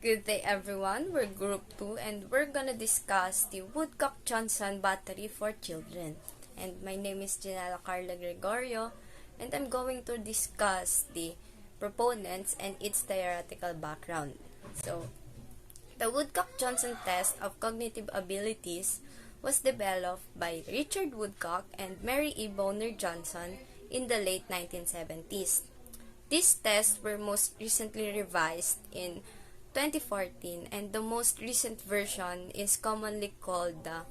Good day everyone, we're Group 2 and we're gonna discuss the Woodcock-Johnson battery for children. And my name is Janela Carla Gregorio and I'm going to discuss the proponents and its theoretical background. So, the Woodcock-Johnson test of cognitive abilities was developed by Richard Woodcock and Mary E. Bonner Johnson in the late 1970s. These tests were most recently revised in 2014 and the most recent version is commonly called the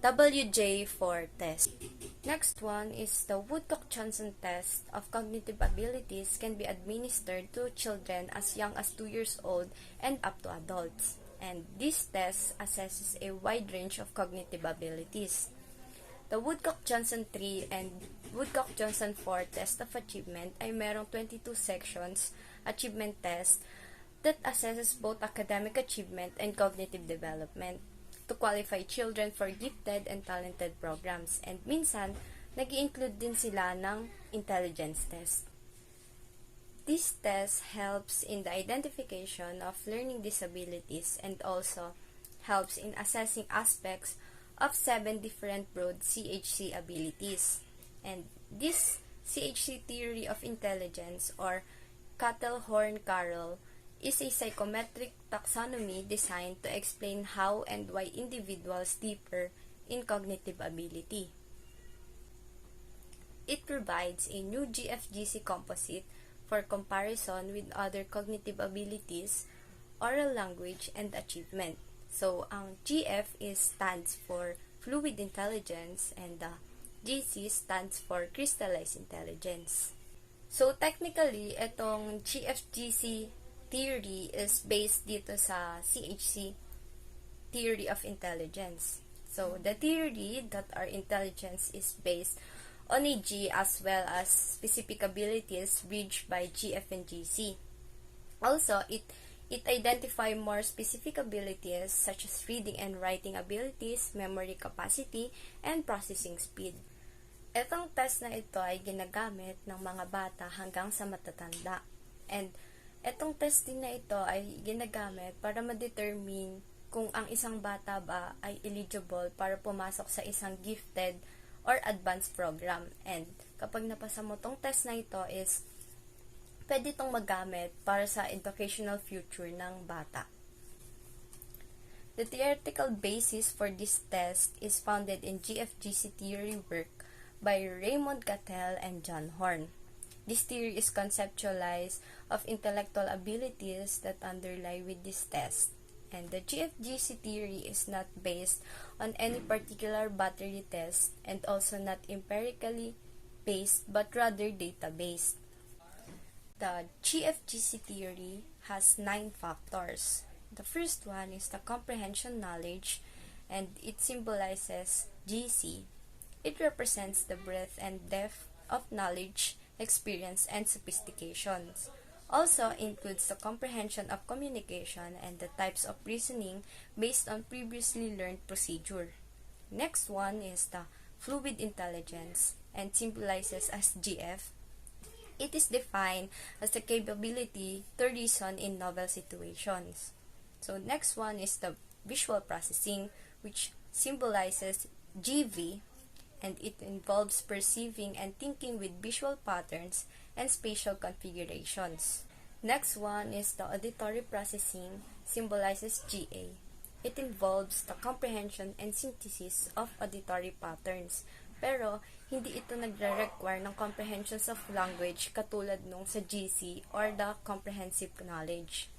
WJ4 test. Next one is the Woodcock-Johnson test of cognitive abilities can be administered to children as young as 2 years old and up to adults. And this test assesses a wide range of cognitive abilities. The Woodcock-Johnson 3 and Woodcock-Johnson 4 test of achievement ay merong 22 sections achievement test that assesses both academic achievement and cognitive development to qualify children for gifted and talented programs. And minsan, nag-i-include din sila ng intelligence test. This test helps in the identification of learning disabilities and also helps in assessing aspects of 7 different broad CHC abilities. And this CHC theory of intelligence or Cattle-Horn-Carroll is a psychometric taxonomy designed to explain how and why individuals differ in cognitive ability. It provides a new GFGC composite for comparison with other cognitive abilities, oral language, and achievement. So, ang GF stands for fluid intelligence and the GC stands for crystallized intelligence. So, technically, itong GFGC theory is based dito sa CHC theory of intelligence. So, the theory that our intelligence is based on a G as well as specific abilities bridged by GF and GC. Also, it identify more specific abilities such as reading and writing abilities, memory capacity, and processing speed. Itong test na ito ay ginagamit ng mga bata hanggang sa matatanda. And itong test din na ito ay ginagamit para ma-determine kung ang isang bata ba ay eligible para pumasok sa isang gifted or advanced program. And kapag napasa mo tong test na ito is pwede itong magamit para sa educational future ng bata. The theoretical basis for this test is founded in GFGC theory work by Raymond Cattell and John Horn. This theory is conceptualized of intellectual abilities that underlie with this test. And the GFGC theory is not based on any particular battery test and also not empirically based but rather data-based. The GFGC theory has 9 factors. The first one is the comprehension knowledge and it symbolizes GC. It represents the breadth and depth of knowledge, experience, and sophistications. Also includes the comprehension of communication and the types of reasoning based on previously learned procedure. Next one is the fluid intelligence and symbolizes as GF. It is defined as the capability to reason in novel situations. So next one is the visual processing, which symbolizes GV, and it involves perceiving and thinking with visual patterns and spatial configurations. Next one is the auditory processing, symbolizes GA. It involves the comprehension and synthesis of auditory patterns, pero hindi ito nagre-require ng comprehensions of language katulad nung sa GC or the comprehensive knowledge.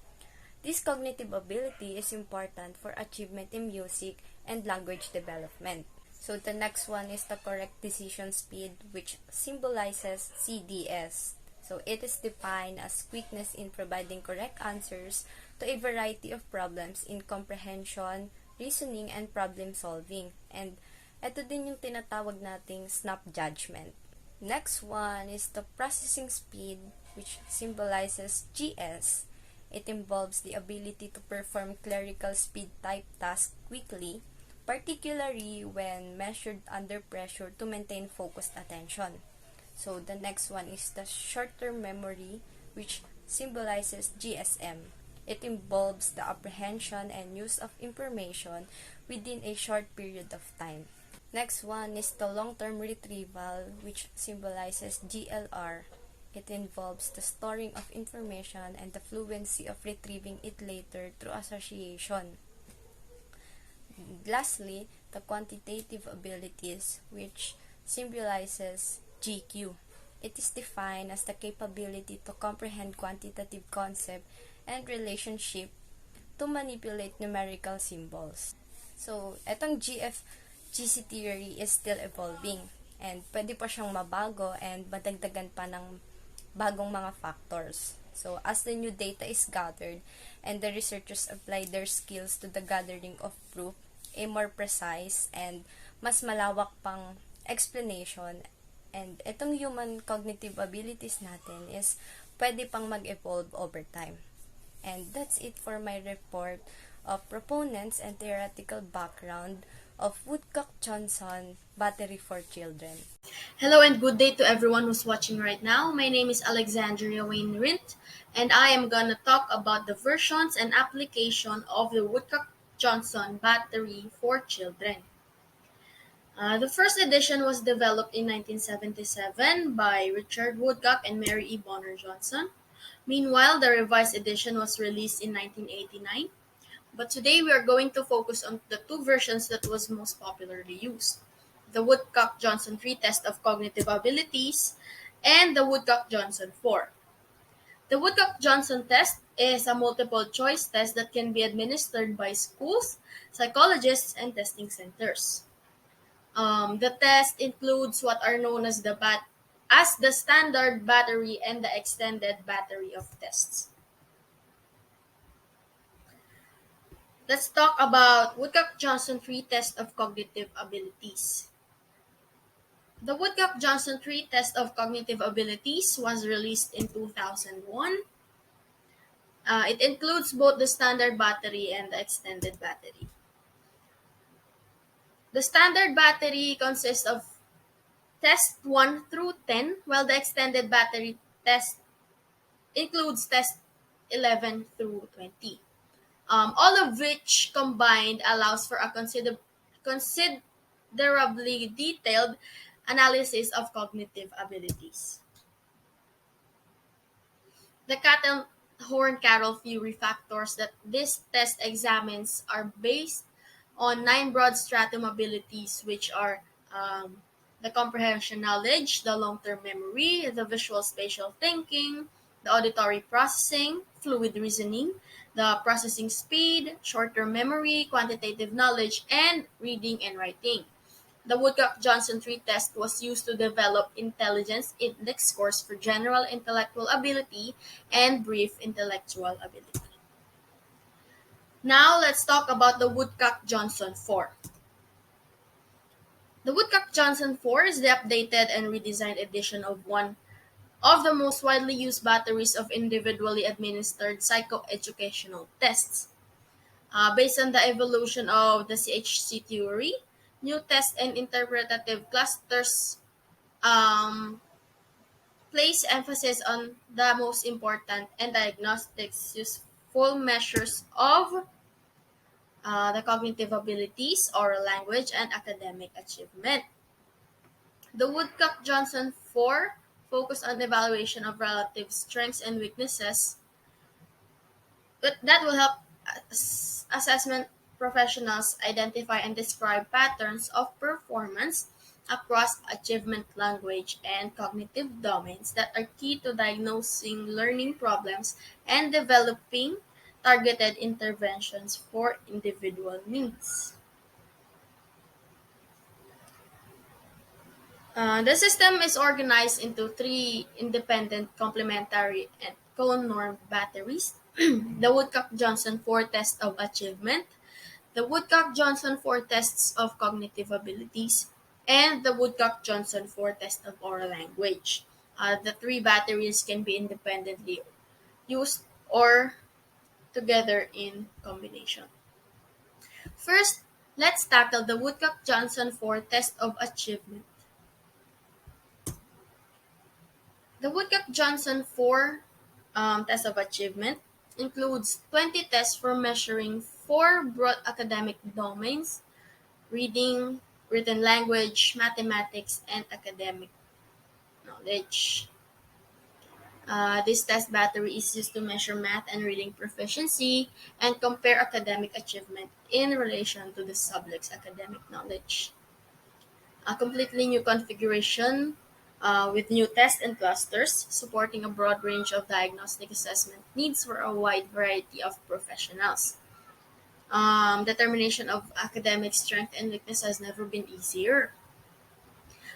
This cognitive ability is important for achievement in music and language development. So the next one is the correct decision speed, which symbolizes CDS. So it is defined as quickness in providing correct answers to a variety of problems in comprehension, reasoning, and problem solving. And ito din yung tinatawag nating snap judgment. Next one is the processing speed, which symbolizes GS. It involves the ability to perform clerical speed type tasks quickly, particularly when measured under pressure to maintain focused attention. So the next one is the short-term memory, which symbolizes GSM. It involves the apprehension and use of information within a short period of time. Next one is the long-term retrieval, which symbolizes GLR. It involves the storing of information and the fluency of retrieving it later through association. Lastly, the quantitative abilities, which symbolizes GQ. It is defined as the capability to comprehend quantitative concept and relationship to manipulate numerical symbols. So, etong GC theory is still evolving and pwede pa siyang mabago and madagdagan pa ng bagong mga factors. So, as the new data is gathered and the researchers apply their skills to the gathering of proof, a more precise and mas malawak pang explanation, and itong human cognitive abilities natin is pwede pang mag-evolve over time. And that's it for my report of proponents and theoretical background of Woodcock-Johnson Battery for Children. Hello and good day to everyone who's watching right now. My name is Alexandria Wayne Rint, and I am gonna talk about the versions and application of the Woodcock-Johnson Battery for Children. The first edition was developed in 1977 by Richard Woodcock and Mary E. Bonner Johnson. Meanwhile, the revised edition was released in 1989. But today we are going to focus on the two versions that was most popularly used: the Woodcock-Johnson 3 test of cognitive abilities and the Woodcock-Johnson 4. The Woodcock-Johnson test is a multiple choice test that can be administered by schools, psychologists, and testing centers. The test includes what are known as the standard battery and the extended battery of tests. Let's talk about Woodcock-Johnson 3 test of cognitive abilities. The Woodcock-Johnson 3 test of cognitive abilities was released in 2001. It includes both the standard battery and the extended battery. The standard battery consists of test 1 through 10, while the extended battery test includes test 11 through 20. All of which combined allows for a considerably detailed analysis of cognitive abilities. The Cattle-Horn-Carroll theory factors that this test examines are based on 9 broad stratum abilities, which are the comprehension knowledge, the long-term memory, the visual spatial thinking, the auditory processing, fluid reasoning, the processing speed, short-term memory, quantitative knowledge, and reading and writing. The Woodcock-Johnson 3 test was used to develop intelligence index scores for general intellectual ability and brief intellectual ability. Now let's talk about the Woodcock-Johnson 4. The Woodcock-Johnson 4 is the updated and redesigned edition of one of the most widely used batteries of individually administered psychoeducational tests. Based on the evolution of the CHC theory, new test and interpretative clusters place emphasis on the most important and diagnostics useful measures of the cognitive abilities, oral language, and academic achievement. The Woodcock-Johnson 4 focus on evaluation of relative strengths and weaknesses, but that will help assessment professionals identify and describe patterns of performance across achievement, language, and cognitive domains that are key to diagnosing learning problems and developing targeted interventions for individual needs. The system is organized into 3 independent, complementary, and co-normed batteries: the Woodcock-Johnson 4 test of achievement, the Woodcock-Johnson 4 tests of cognitive abilities, and the Woodcock-Johnson 4 test of oral language. The 3 batteries can be independently used or together in combination. First, let's tackle the Woodcock-Johnson 4 test of achievement. The Woodcock-Johnson 4 test of achievement includes 20 tests for measuring four broad academic domains: reading, written language, mathematics, and academic knowledge. This test battery is used to measure math and reading proficiency and compare academic achievement in relation to the subject's academic knowledge. A completely new configuration with new tests and clusters, supporting a broad range of diagnostic assessment needs for a wide variety of professionals. Determination of academic strength and weakness has never been easier.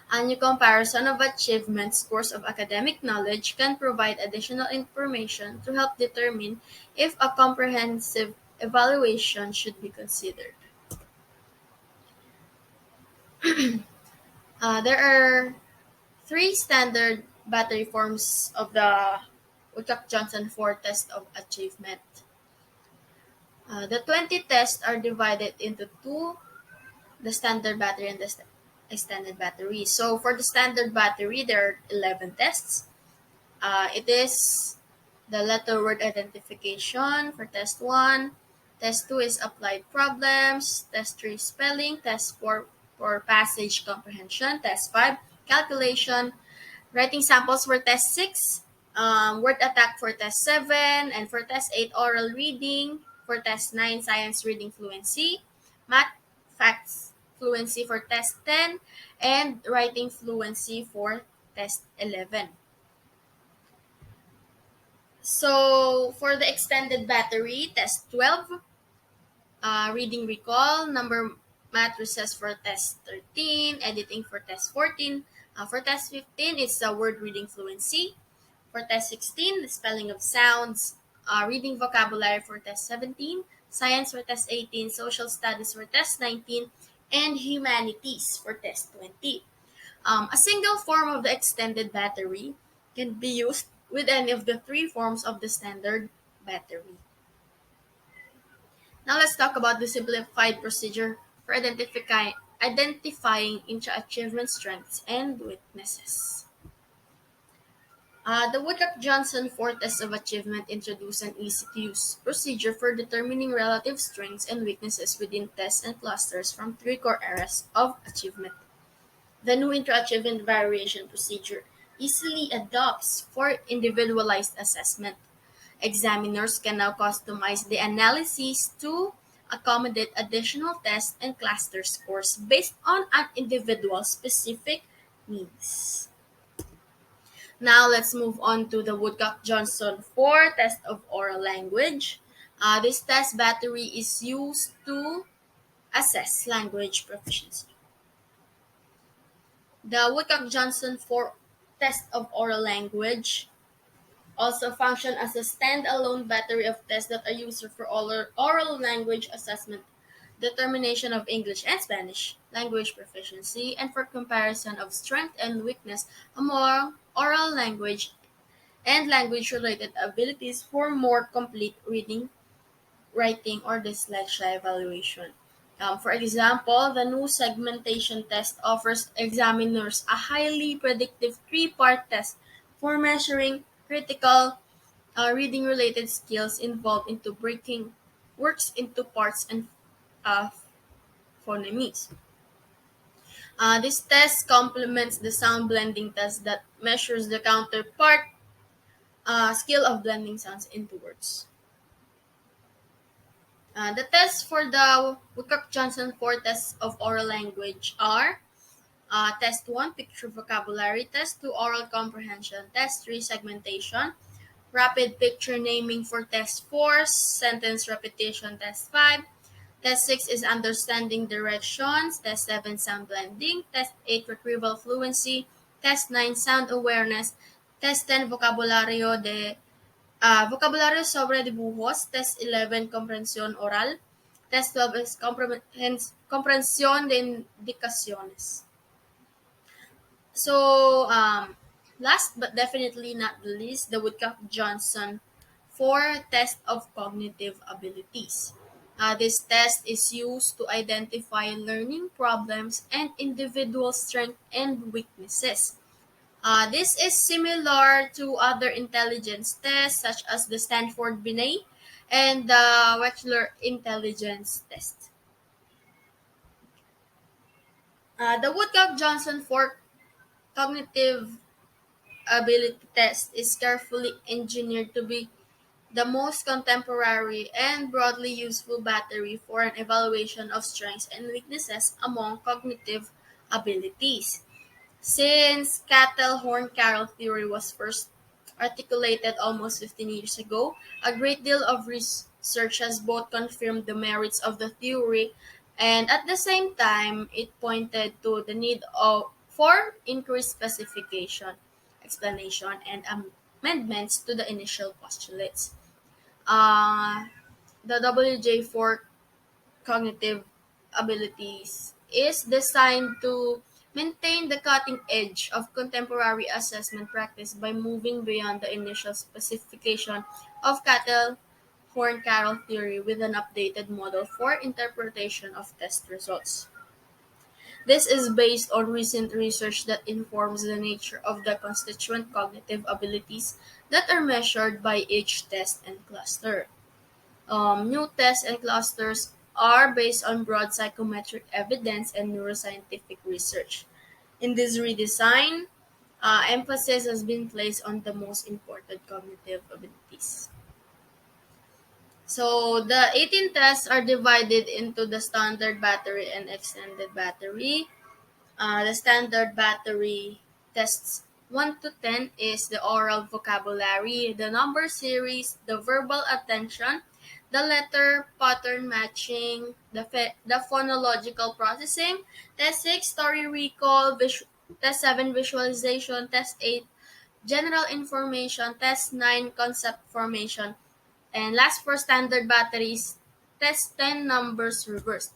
A new comparison of achievement scores of academic knowledge can provide additional information to help determine if a comprehensive evaluation should be considered. There are three standard battery forms of the Woodcock-Johnson 4 test of achievement. The 20 tests are divided into two: the standard battery and the extended battery. So for the standard battery, there are 11 tests. It is the letter word identification for test 1. Test 2 is applied problems. Test 3, spelling. Test 4 for passage comprehension. Test 5, calculation. Writing samples for test 6. Word attack for test 7. And for test 8, oral reading. For test 9, science reading fluency. Math facts fluency for test 10. And writing fluency for test 11. So for the extended battery, test 12, reading recall, number matrices for test 13, editing for test 14. For test 15, it's the word reading fluency. For test 16, the spelling of sounds, reading vocabulary for test 17, science for test 18, social studies for test 19, and humanities for test 20. A single form of the extended battery can be used with any of the three forms of the standard battery. Now let's talk about the simplified procedure for identifying intra-achievement strengths and weaknesses. The Woodcock-Johnson 4 test of achievement introduced an easy-to-use procedure for determining relative strengths and weaknesses within tests and clusters from three core areas of achievement. The new intra-achievement variation procedure easily adapts for individualized assessment. Examiners can now customize the analyses to accommodate additional tests and cluster scores based on an individual's specific needs. Now let's move on to the Woodcock-Johnson 4 test of oral language. This test battery is used to assess language proficiency. The Woodcock-Johnson 4 test of oral language also function as a stand-alone battery of tests that are used for oral language assessment, determination of English and Spanish language proficiency, and for comparison of strength and weakness among oral language and language-related abilities for more complete reading, writing, or dyslexia evaluation. For example, the new segmentation test offers examiners a highly predictive three-part test for measuring critical reading-related skills involved into breaking works into parts and uh, phonemes. This test complements the sound blending test that measures the counterpart skill of blending sounds into words. The tests for the Woodcock-Johnson 4 tests of oral language are Test 1, Picture Vocabulary, Test 2, Oral Comprehension, Test 3, Segmentation, Rapid Picture Naming for Test 4, Sentence Repetition, Test 5, Test 6 is Understanding Directions, Test 7, Sound Blending, Test 8, Retrieval Fluency, Test 9, Sound Awareness, Test 10, Vocabulario sobre dibujos, Test 11, Comprensión Oral, Test 12 is Comprensión de Indicaciones. So, last but definitely not the least, the Woodcock-Johnson 4 test of cognitive abilities. This test is used to identify learning problems and individual strengths and weaknesses. This is similar to other intelligence tests such as the Stanford Binet and the Wechsler Intelligence Test. The Woodcock-Johnson for cognitive ability test is carefully engineered to be the most contemporary and broadly useful battery for an evaluation of strengths and weaknesses among cognitive abilities. Since Cattle-Horn-Carroll theory was first articulated almost 15 years ago, a great deal of research has both confirmed the merits of the theory and at the same time it pointed to the need for increased specification, explanation, and amendments to the initial postulates. Uh, the WJ4 cognitive abilities is designed to maintain the cutting edge of contemporary assessment practice by moving beyond the initial specification of Cattle-Horn-Carroll theory with an updated model for interpretation of test results. This is based on recent research that informs the nature of the constituent cognitive abilities that are measured by each test and cluster. New tests and clusters are based on broad psychometric evidence and neuroscientific research. In this redesign, emphasis has been placed on the most important cognitive abilities. So the 18 tests are divided into the standard battery and extended battery. The standard battery tests 1 to 10 is the oral vocabulary, the number series, the verbal attention, the letter pattern matching, the phonological processing. Test 6, story recall. Test 7, visualization. Test 8, general information. Test 9, concept formation. And last for standard batteries, test 10, numbers reversed.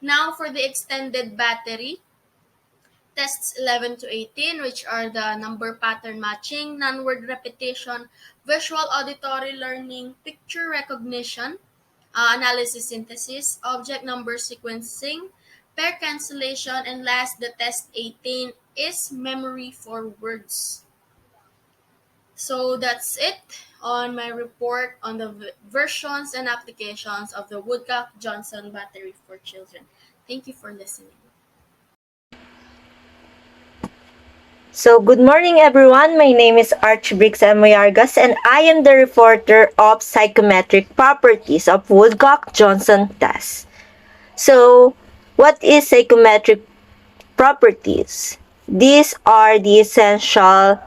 Now for the extended battery, tests 11 to 18, which are the number pattern matching, non-word repetition, visual auditory learning, picture recognition, analysis synthesis, object number sequencing, pair cancellation, and last, the test 18 is memory for words. So that's it on my report on the versions and applications of the Woodcock-Johnson battery for children. Thank you for listening. So, good morning everyone. My name is Archbricks and Muyargas and I am the reporter of Psychometric Properties of Woodcock-Johnson test. So, what is psychometric properties? These are the essential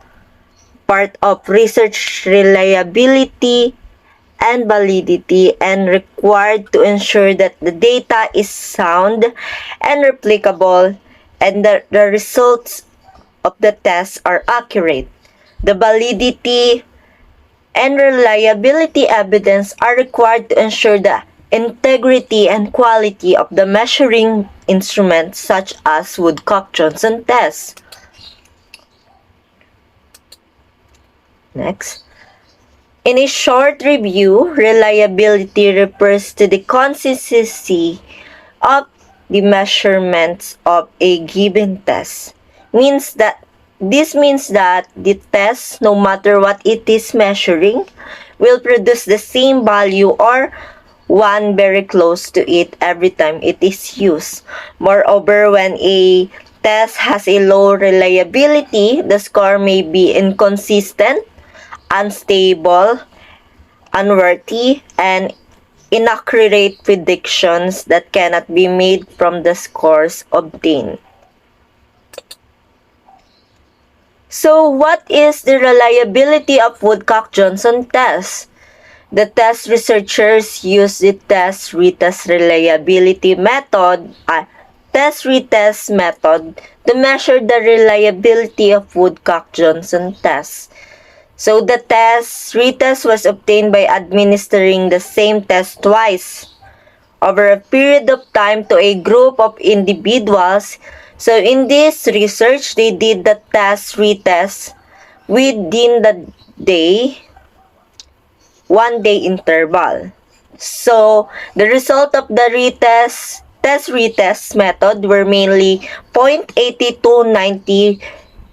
part of research reliability and validity and required to ensure that the data is sound and replicable and the results of the tests are accurate. The validity and reliability evidence are required to ensure the integrity and quality of the measuring instruments such as Woodcock-Johnson tests. Next. In a short review, reliability refers to the consistency of the measurements of a given test. This means that the test, no matter what it is measuring, will produce the same value or one very close to it every time it is used. Moreover, when a test has a low reliability, the score may be inconsistent, unstable, unworthy, and inaccurate predictions that cannot be made from the scores obtained. So, what is the reliability of Woodcock-Johnson test? The test researchers use the test-retest reliability method, test-retest method, to measure the reliability of Woodcock-Johnson test. So, the test-retest was obtained by administering the same test twice over a period of time to a group of individuals. So, in this research, they did the test-retest within the day, 1 day interval. So, the result of the test-retest method were mainly 0.8290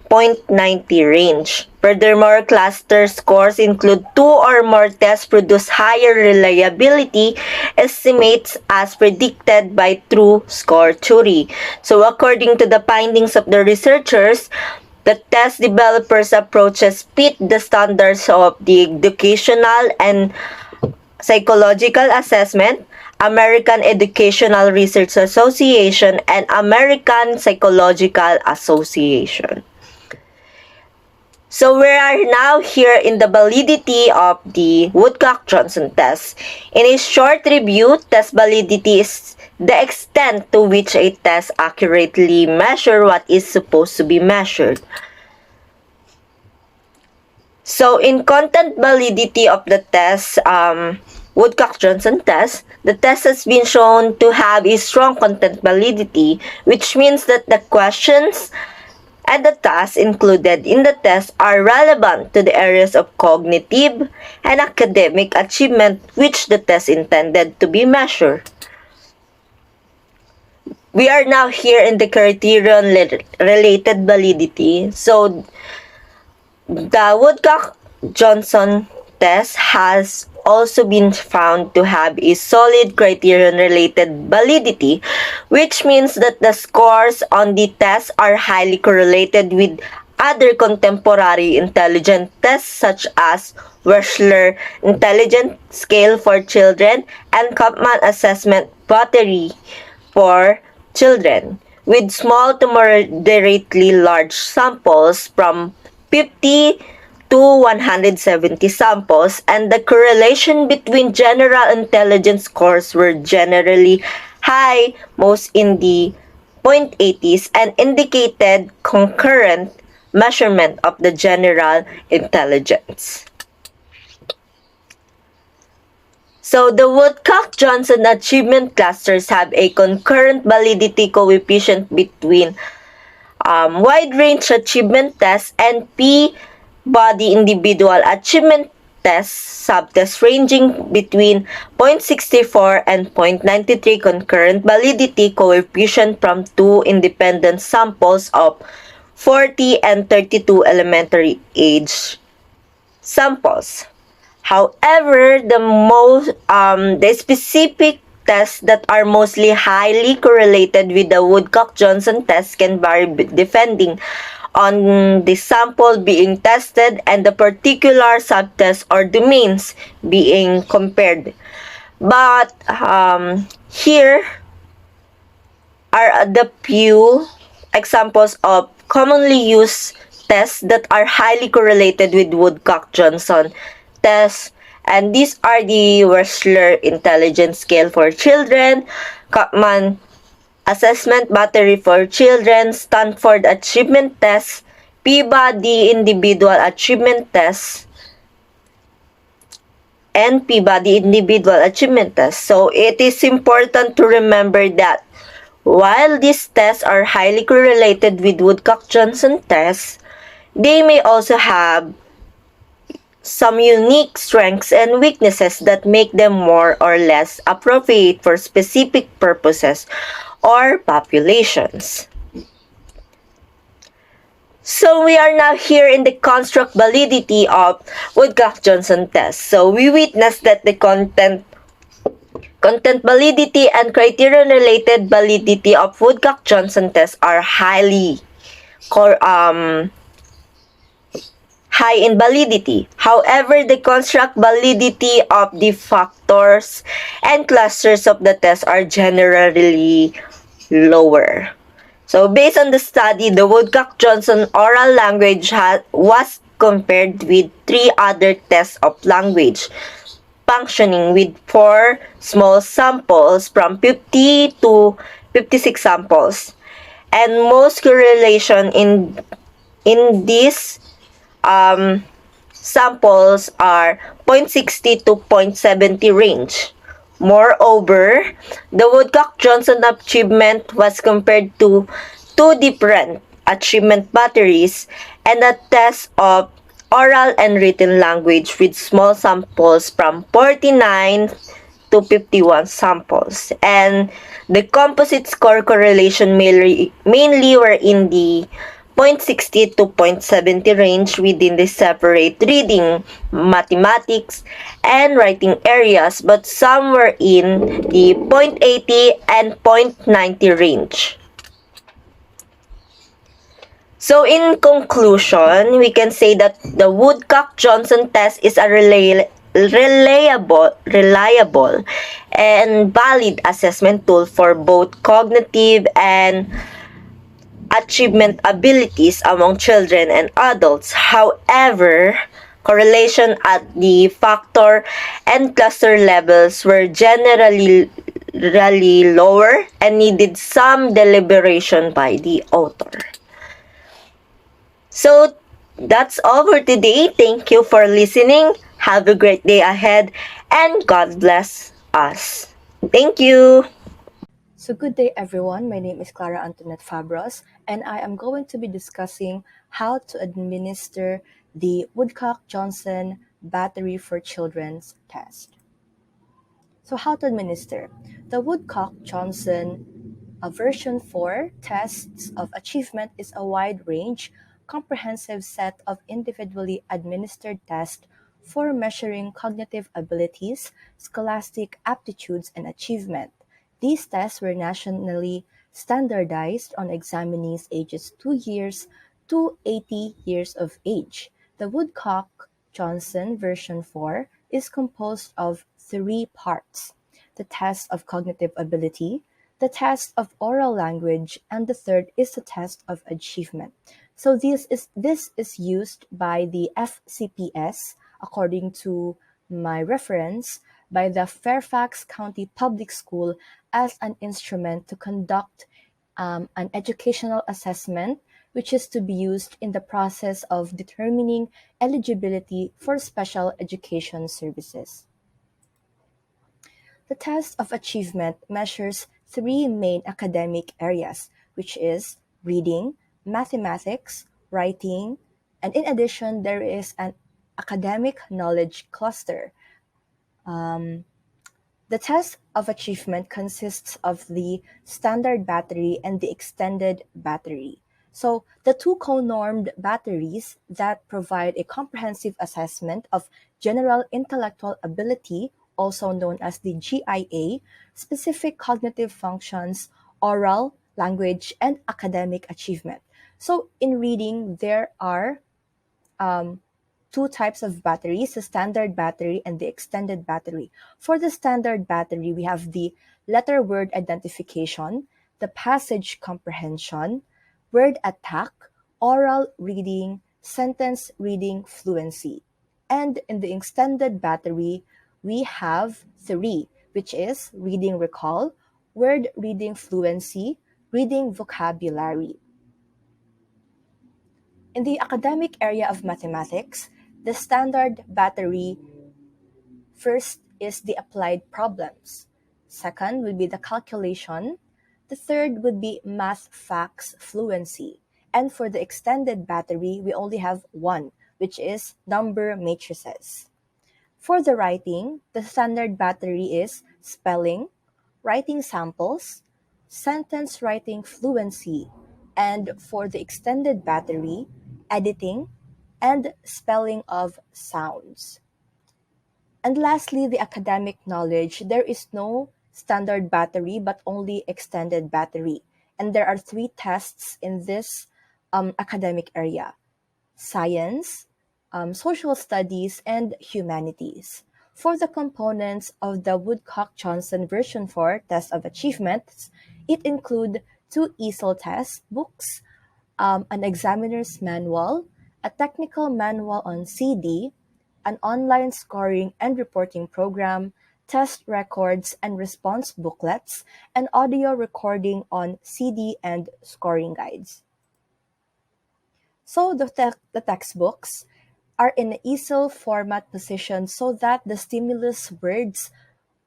0.90 range. Furthermore, cluster scores include 2 or more tests produce higher reliability estimates as predicted by true score theory. So according to the findings of the researchers, the test developers' approaches fit the standards of the educational and psychological assessment, American Educational Research Association, and American Psychological Association. So we are now here in the validity of the Woodcock-Johnson test. In a short review, test validity is the extent to which a test accurately measures what is supposed to be measured. So in content validity of the test, Woodcock-Johnson test, the test has been shown to have a strong content validity, which means that the questions and the tasks included in the test are relevant to the areas of cognitive and academic achievement which the test intended to be measured. We are now here in the criterion-related validity. So, the Woodcock-Johnson test has also been found to have a solid criterion-related validity, which means that the scores on the test are highly correlated with other contemporary intelligence tests such as Wechsler Intelligence Scale for Children and Kaplan Assessment Battery for Children, with small to moderately large samples from 50 to 170 samples, and the correlation between general intelligence scores were generally high, most in the 0.80s, and indicated concurrent measurement of the general intelligence. So the Woodcock-Johnson achievement clusters have a concurrent validity coefficient between wide range achievement tests and P-body individual achievement tests subtests ranging between 0.64 and 0.93 concurrent validity coefficient from two independent samples of 40 and 32 elementary age samples. However, the specific tests that are mostly highly correlated with the Woodcock-Johnson test can vary depending on the sample being tested and the particular subtest or domains being compared. But here are the few examples of commonly used tests that are highly correlated with Woodcock-Johnson tests, and these are the Wechsler Intelligence Scale for Children, Kaplan Assessment Battery for Children, Stanford Achievement Test, Peabody Individual Achievement Test, and Peabody Individual Achievement Test. So it is important to remember that while these tests are highly correlated with Woodcock-Johnson tests, they may also have some unique strengths and weaknesses that make them more or less appropriate for specific purposes or populations. So we are now here in the construct validity of Woodcock-Johnson test. So we witnessed that the content validity and criterion-related validity of Woodcock-Johnson tests are high in validity. However, the construct validity of the factors and clusters of the test are generally lower. So, based on the study, the Woodcock-Johnson oral language was compared with 3 other tests of language functioning with 4 small samples from 50 to 56 samples. And most correlation in these samples are 0.60 to 0.70 range. Moreover, the Woodcock-Johnson achievement was compared to 2 different achievement batteries and a test of oral and written language with small samples from 49 to 51 samples. And the composite score correlation mainly were in the 0.60 to 0.70 range within the separate reading, mathematics, and writing areas, but some were in the 0.80 and 0.90 range. So in conclusion, we can say that the Woodcock-Johnson test is a reliable and valid assessment tool for both cognitive and achievement abilities among children and adults. However, correlation at the factor and cluster levels were generally lower and needed some deliberation by the author. So that's all for today. Thank you for listening. Have a great day ahead and God bless us. Thank you. So good day everyone, my name is Clara Antoinette Fabros and I am going to be discussing how to administer the Woodcock-Johnson Battery for Children's test. So how to administer? The Woodcock-Johnson version 4 tests of achievement is a wide range, comprehensive set of individually administered tests for measuring cognitive abilities, scholastic aptitudes, and achievement. These tests were nationally standardized on examinees ages 2 years to 80 years of age. The Woodcock-Johnson version 4 is composed of 3 parts: the test of cognitive ability, the test of oral language, and the third is the test of achievement. So this is used by the FCPS, according to my reference, by the Fairfax County Public School as an instrument to conduct an educational assessment, which is to be used in the process of determining eligibility for special education services. The test of achievement measures 3 main academic areas, which is reading, mathematics, writing, and in addition, there is an academic knowledge cluster. The test of achievement consists of the standard battery and the extended battery. So the two co-normed batteries that provide a comprehensive assessment of general intellectual ability, also known as the GIA, specific cognitive functions, oral, language, and academic achievement. So in reading, there are two types of batteries, the standard battery and the extended battery. For the standard battery, we have the letter word identification, the passage comprehension, word attack, oral reading, sentence reading fluency. And in the extended battery, we have 3, which is reading recall, word reading fluency, reading vocabulary. In the academic area of mathematics, the standard battery first is the applied problems. Second would be the calculation. The third would be math facts fluency. And for the extended battery, we only have 1, which is number matrices. For the writing, the standard battery is spelling, writing samples, sentence writing fluency, and for the extended battery, editing, and spelling of sounds. And lastly, the academic knowledge. There is no standard battery but only extended battery. And there are 3 tests in this academic area: science, social studies, and humanities. For the components of the Woodcock-Johnson version 4 test of achievements, it include 2 easel test books, an examiner's manual, a technical manual on CD, an online scoring and reporting program, test records and response booklets, and audio recording on CD and scoring guides. So the textbooks are in an easel format position so that the stimulus words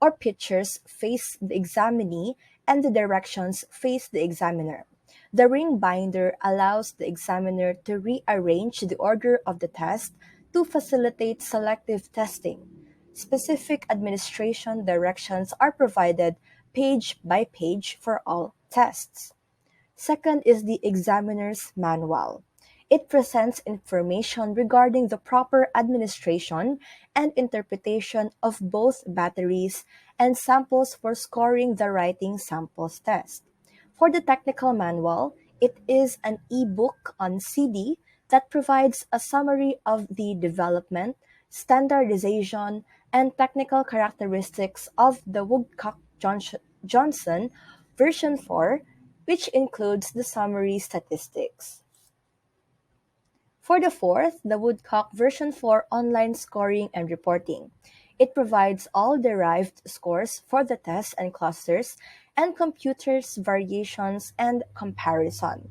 or pictures face the examinee and the directions face the examiner. The ring binder allows the examiner to rearrange the order of the test to facilitate selective testing. Specific administration directions are provided page by page for all tests. Second is the examiner's manual. It presents information regarding the proper administration and interpretation of both batteries and samples for scoring the writing samples test. For the technical manual, it is an e-book on CD that provides a summary of the development, standardization, and technical characteristics of the Woodcock-Johnson version 4, which includes the summary statistics. For the fourth, the Woodcock version 4 online scoring and reporting. It provides all derived scores for the tests and clusters and computers variations and comparison.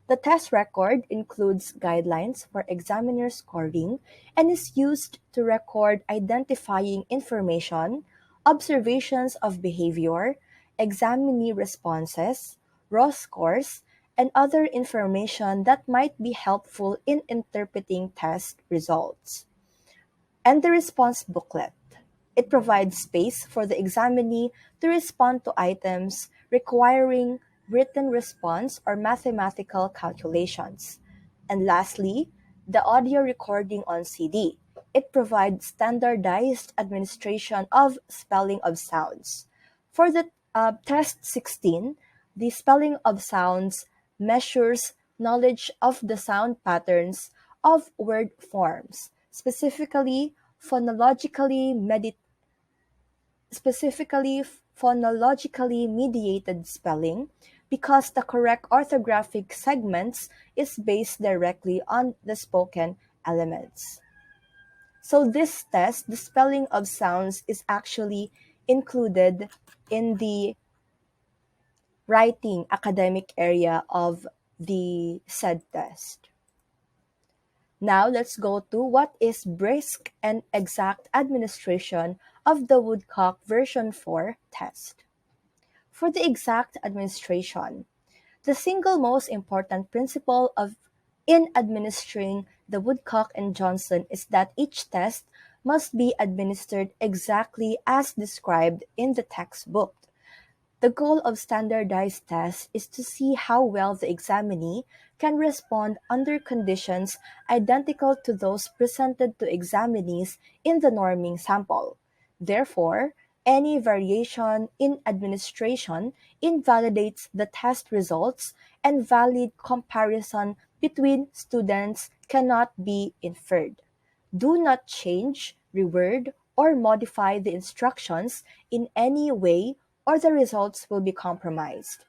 The test record includes guidelines for examiner scoring and is used to record identifying information, observations of behavior, examinee responses, raw scores, and other information that might be helpful in interpreting test results. And the response booklet. It provides space for the examinee to respond to items requiring written response or mathematical calculations. And lastly, the audio recording on CD. It provides standardized administration of spelling of sounds. For the test 16, the spelling of sounds measures knowledge of the sound patterns of word forms, specifically phonologically mediated spelling, because the correct orthographic segments is based directly on the spoken elements. So this test, the spelling of sounds, is actually included in the writing academic area of the said test. Now let's go to what is brisk and exact administration of the Woodcock version 4 test. For the exact administration, the single most important principle in administering the Woodcock and Johnson is that each test must be administered exactly as described in the textbook. The goal of standardized tests is to see how well the examinee can respond under conditions identical to those presented to examinees in the norming sample. Therefore, any variation in administration invalidates the test results, and valid comparison between students cannot be inferred. Do not change, reword, or modify the instructions in any way or the results will be compromised.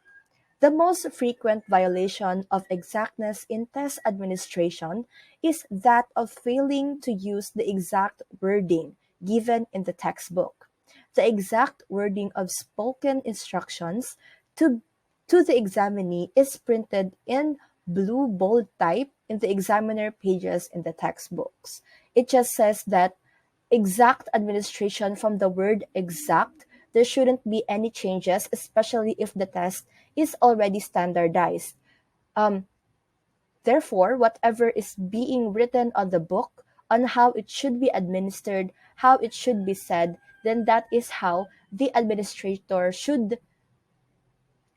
The most frequent violation of exactness in test administration is that of failing to use the exact wording given in the textbook. The exact wording of spoken instructions to the examinee is printed in blue bold type in the examiner pages in the textbooks. It just says that exact administration from the word exact. There shouldn't be any changes, especially if the test is already standardized. Therefore, whatever is being written on the book on how it should be administered, how it should be said, then that is how the administrator should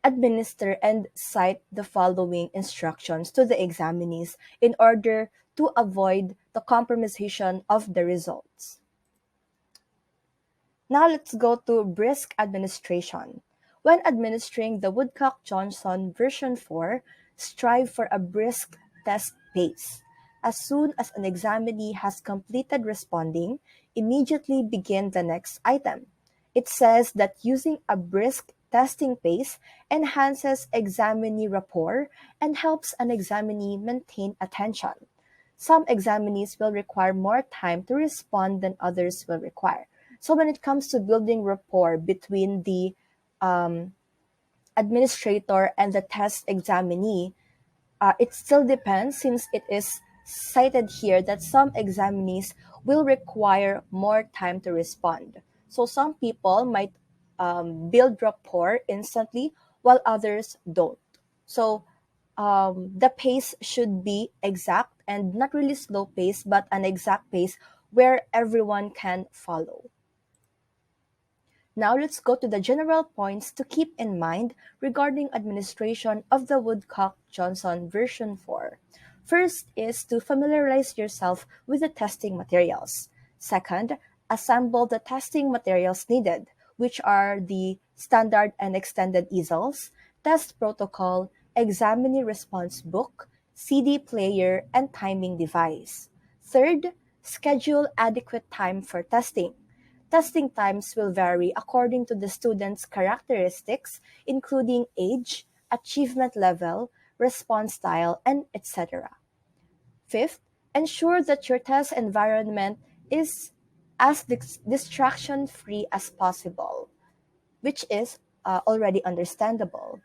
administer and cite the following instructions to the examinees in order to avoid the compromisation of the results. Now let's go to brisk administration. When administering the Woodcock-Johnson version 4, strive for a brisk test pace. As soon as an examinee has completed responding, immediately begin the next item. It says that using a brisk testing pace enhances examinee rapport and helps an examinee maintain attention. Some examinees will require more time to respond than others will require. So when it comes to building rapport between the administrator and the test examinee, it still depends, since it is cited here that some examinees will require more time to respond. So some people might build rapport instantly while others don't. So the pace should be exact and not really slow pace, but an exact pace where everyone can follow. Now let's go to the general points to keep in mind regarding administration of the Woodcock-Johnson version 4. First is to familiarize yourself with the testing materials. Second, assemble the testing materials needed, which are the standard and extended easels, test protocol, examinee response book, CD player, and timing device. Third, schedule adequate time for testing. Testing times will vary according to the student's characteristics, including age, achievement level, response style, and etc. Fifth, ensure that your test environment is as distraction free as possible, which is already understandable.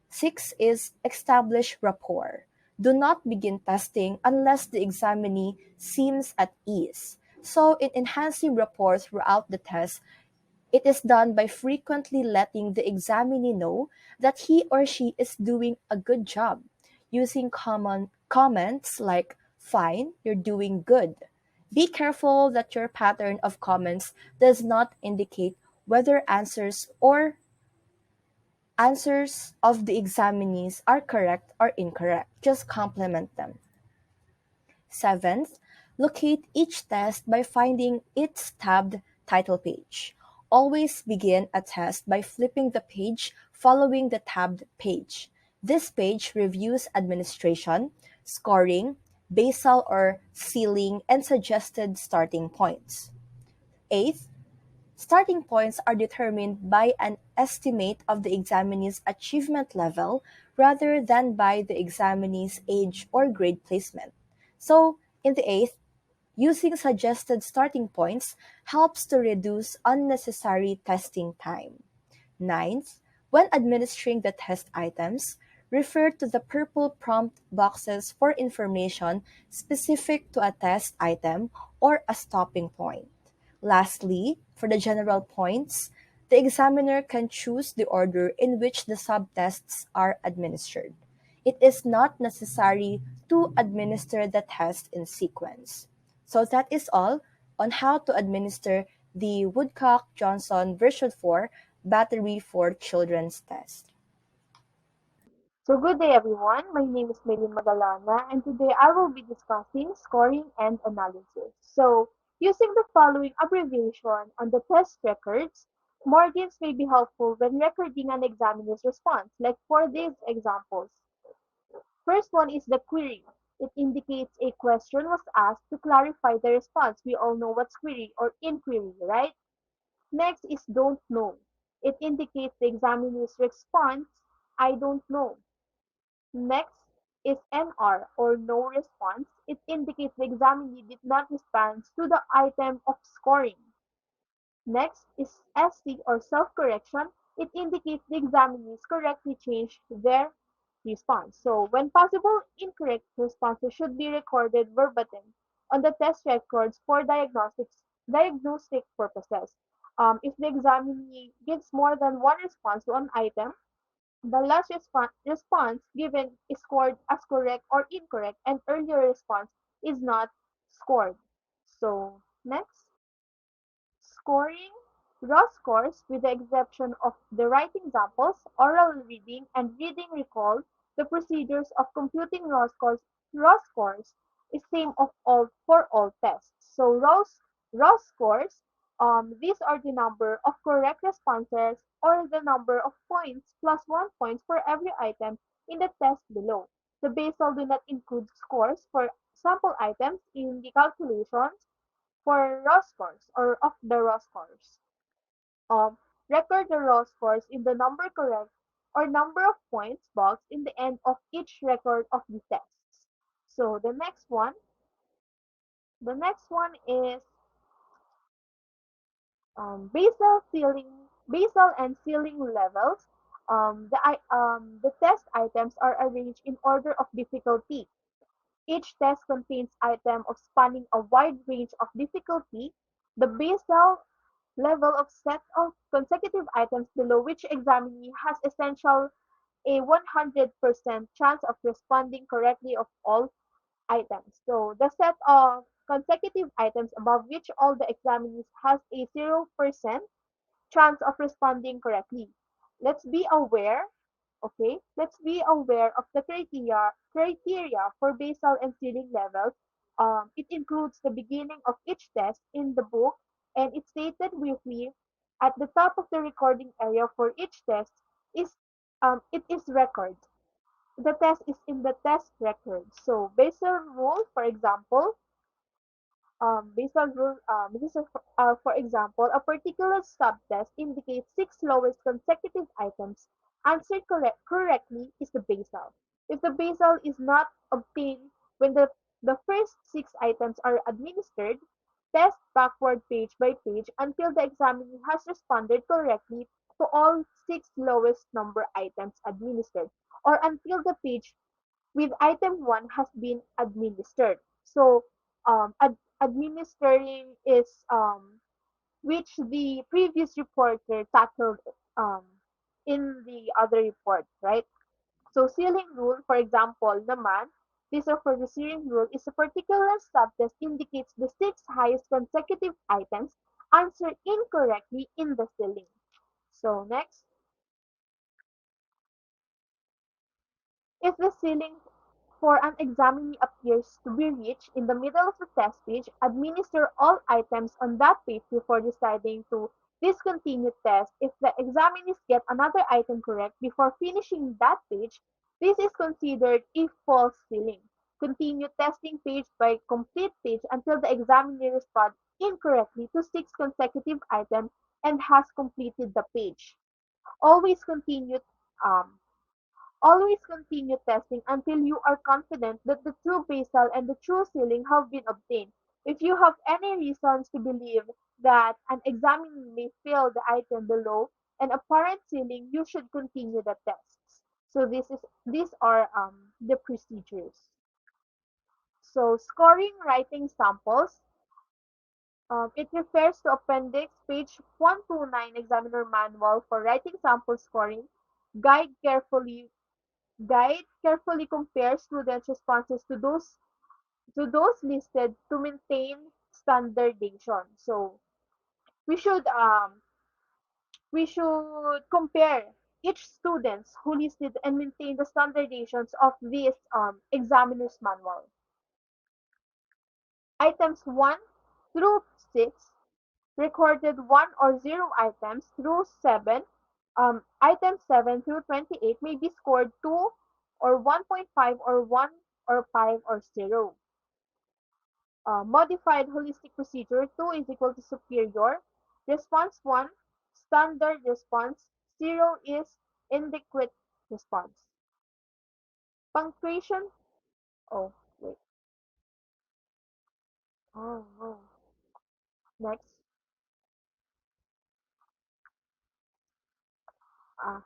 Six is establish rapport. Do not begin testing unless the examinee seems at ease. So, in enhancing rapport throughout the test, it is done by frequently letting the examinee know that he or she is doing a good job, using common comments like, "Fine, you're doing good." Be careful that your pattern of comments does not indicate whether answers of the examinees are correct or incorrect. Just compliment them. Seventh, locate each test by finding its tabbed title page. Always begin a test by flipping the page following the tabbed page. This page reviews administration, scoring, basal or ceiling, and suggested starting points. Eighth, starting points are determined by an estimate of the examinee's achievement level rather than by the examinee's age or grade placement. So, in the eighth, using suggested starting points helps to reduce unnecessary testing time. Ninth, when administering the test items, refer to the purple prompt boxes for information specific to a test item or a stopping point. Lastly, for the general points, the examiner can choose the order in which the subtests are administered. It is not necessary to administer the test in sequence. So that is all on how to administer the Woodcock-Johnson version 4 battery for children's test. So good day everyone, my name is Magalona and today I will be discussing scoring and analysis. So using the following abbreviation on the test records, margins may be helpful when recording an examiner's response, like for these examples. First one is the query. It indicates a question was asked to clarify the response. We all know what's query or inquiry, right? Next is don't know. It indicates the examiner's response, I don't know. Next is NR or no response. It indicates the examinee did not respond to the item of scoring. Next is SC or self-correction. It indicates the examinees correctly changed their response. So when possible, incorrect responses should be recorded verbatim on the test records for diagnostic purposes. If the examinee gives more than one response to an item, the last response given is scored as correct or incorrect, and earlier response is not scored. So, next. Scoring raw scores, with the exception of the writing examples, oral reading, and reading recall, the procedures of computing raw scores is same of all for all tests. So raw scores, these are the number of correct responses or the number of points plus 1 point for every item in the test below. The basal do not include scores for sample items in the calculations for raw scores or of the raw scores. Um, Record the raw scores in the number correct or number of points box in the end of each record of the tests. So the next one is basal and ceiling levels. The test items are arranged in order of difficulty. Each test contains items of spanning a wide range of difficulty. The basal level of set of consecutive items below which examinee has essential a 100% chance of responding correctly of all items. So the set of consecutive items above which all the examinees has a 0% chance of responding correctly. Let's be aware, okay? Let's be aware of the criteria for basal and ceiling levels. It includes the beginning of each test in the book, and it's stated briefly at the top of the recording area for each test is it is record. The test is in the test record. So basal rule, for example, basal rule, this is for example, a particular subtest indicates six lowest consecutive items. Answered correctly is the basal. If the basal is not obtained when the first six items are administered, test backward page by page until the examinee has responded correctly to all six lowest number items administered, or until the page with item 1 has been administered. So, administering is which the previous reporter tackled um, in the other report, right? So, sealing rule, for example, naman, this or for the sealing rule is a particular subtest indicates the six highest consecutive items answered incorrectly in the sealing. So, next. If the ceiling for an examinee appears to be reached in the middle of the test page, administer all items on that page before deciding to discontinue test. If the examinees get another item correct before finishing that page, this is considered a false ceiling. Continue testing page by complete page until the examiner responds incorrectly to six consecutive items and has completed the page. Always continue um, Always continue testing until you are confident that the true basal and the true ceiling have been obtained. If you have any reasons to believe that an examinee may fail the item below an apparent ceiling, you should continue the tests. So these are the procedures. So scoring writing samples, it refers to appendix page 129 examiner manual for writing sample scoring. Guide carefully Guide carefully compares students' responses to those listed to maintain standardization. So we should um we should compare each students who listed and maintain the standardizations of this examiner's manual. Items 1 through 6 recorded 1 or 0 items through 7. Items 7 through 28 may be scored 2 or 1.5 or 1 or 5 or 0. Modified holistic procedure 2 is equal to superior. Response 1, standard response. 0 is inadequate response. Punctuation. Oh, wait. Oh, no. Next. Uh,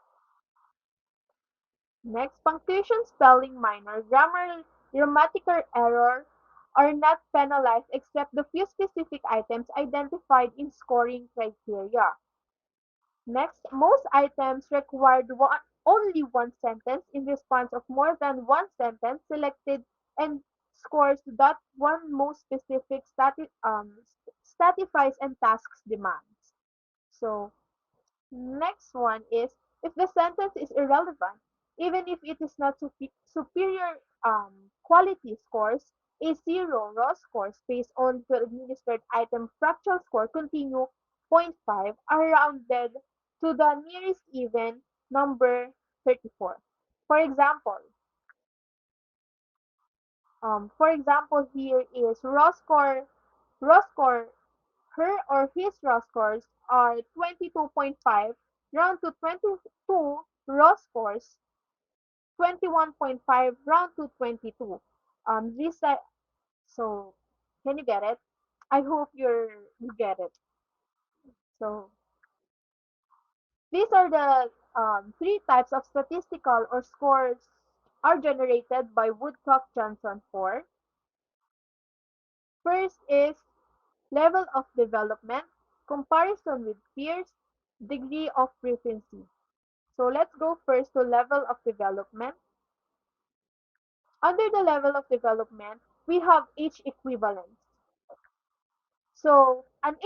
Next, punctuation, spelling minor, grammatical error are not penalized except the few specific items identified in scoring criteria. Next, most items required only one sentence in response of more than one sentence selected and scores that one most specific stratifies and tasks demands. So next one is if the sentence is irrelevant, even if it is not superior quality scores, a zero raw score based on the administered item fractional score continue zero point 0.5 are rounded to the nearest even number 34. For example, here is raw score her or his raw scores are 22.5, round to 22 raw scores, 21.5, round to 22. This so can you get it? I hope you get it. So these are the three types of statistical or scores are generated by Woodcock-Johnson for. First is level of development, comparison with peers, degree of proficiency. So let's go first to level of development. Under the level of development, we have age equivalence. So An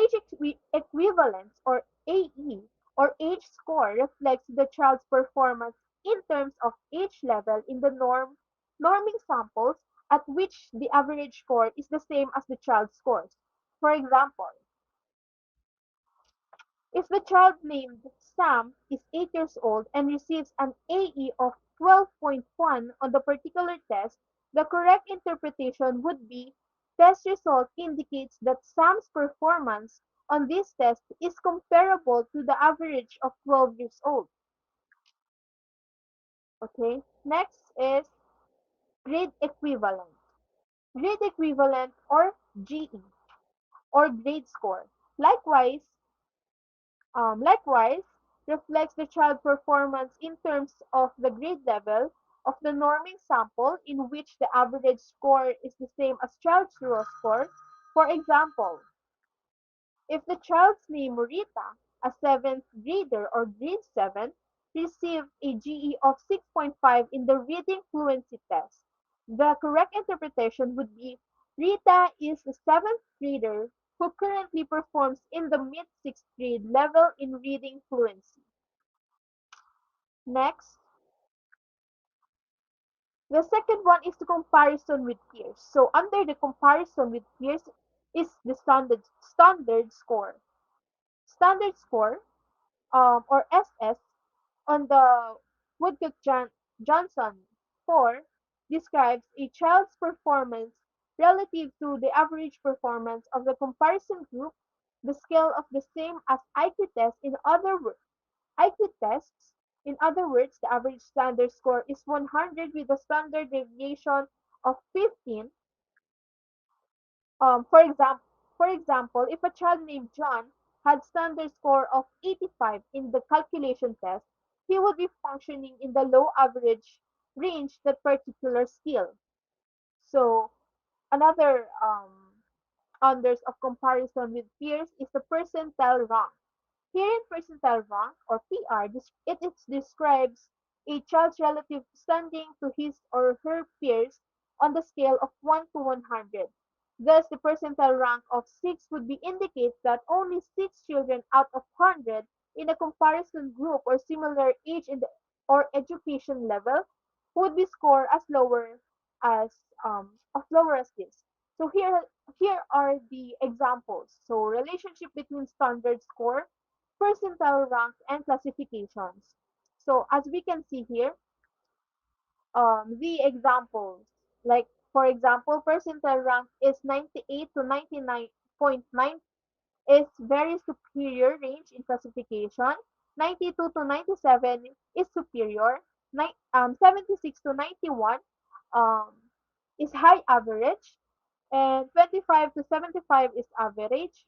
equivalence or AE or age score reflects the child's performance in terms of age level in the norming samples at which the average score is the same as the child's scores. For example, if the child named Sam is 8 years old and receives an AE of 12.1 on the particular test, the correct interpretation would be test result indicates that Sam's performance on this test is comparable to the average of 12 years old. Okay, next is grade equivalent. Grade equivalent or GE or grade score. Likewise, reflects the child performance in terms of the grade level of the norming sample in which the average score is the same as child's raw score. For example, if the child's name Rita, a 7th grader or grade 7, received a GE of 6.5 in the reading fluency test, the correct interpretation would be Rita is a 7th grader who currently performs in the mid-6th grade level in reading fluency. Next, the second one is the comparison with peers. So under the comparison with peers is the standard score. Standard score or SS on the Woodcock-Johnson 4 describes a child's performance relative to the average performance of the comparison group, the scale of the same as IQ test. IQ tests, in other words, the average standard score is 100 with a standard deviation of 15. Um, for example, for example, if a child named John had standard score of 85 in the calculation test, he would be functioning in the low average range that particular skill. So another unders of comparison with peers is the percentile rank. Here in percentile rank or PR, it describes a child's relative standing to his or her peers on the scale of 1 to 100. Thus, the percentile rank of 6 would be indicates that only 6 children out of 100 in a comparison group or similar age in the, or education level would be scored as lower as this. So here are the examples. So relationship between standard score, percentile ranks, and classifications. So as we can see here, the examples, like for example, percentile rank is 98 to 99.9 is very superior range in classification. 92 to 97 is superior. 76 to 91 um, is high average. And 25 to 75 is average.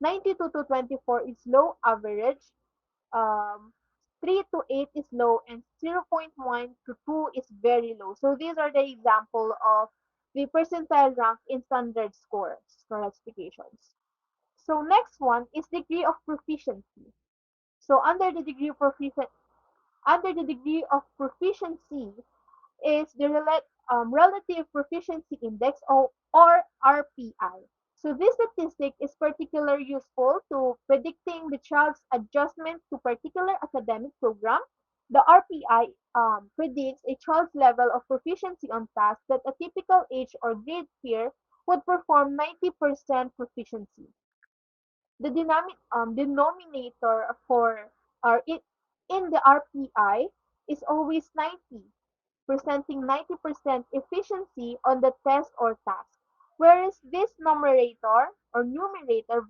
92 to 24 is low average. Um, 3 to 8 is low, and 0.1 to 2 is very low. So these are the example of the percentile rank in standard scores classifications. So next one is degree of proficiency. So under the degree of proficiency is the relative proficiency index or RPI. So this statistic is particularly useful to predicting the child's adjustment to particular academic program. The RPI predicts a child's level of proficiency on tasks that a typical age or grade peer would perform 90% proficiency. The denominator for in the RPI is always 90, presenting 90% efficiency on the test or task, whereas this numerator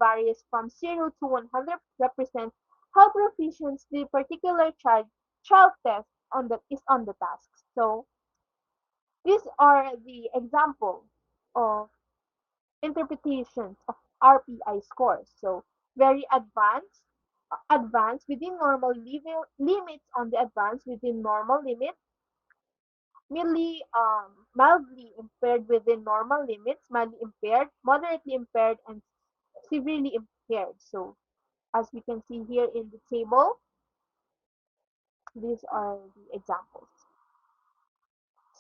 varies from 0 to 100 represents how proficient the particular child test is on the task. So these are the example of interpretations of RPI scores. So very advanced within normal limits on the advanced within normal limit, mildly impaired within normal limits, mildly impaired, moderately impaired, and severely impaired. So as we can see here in the table, these are the examples.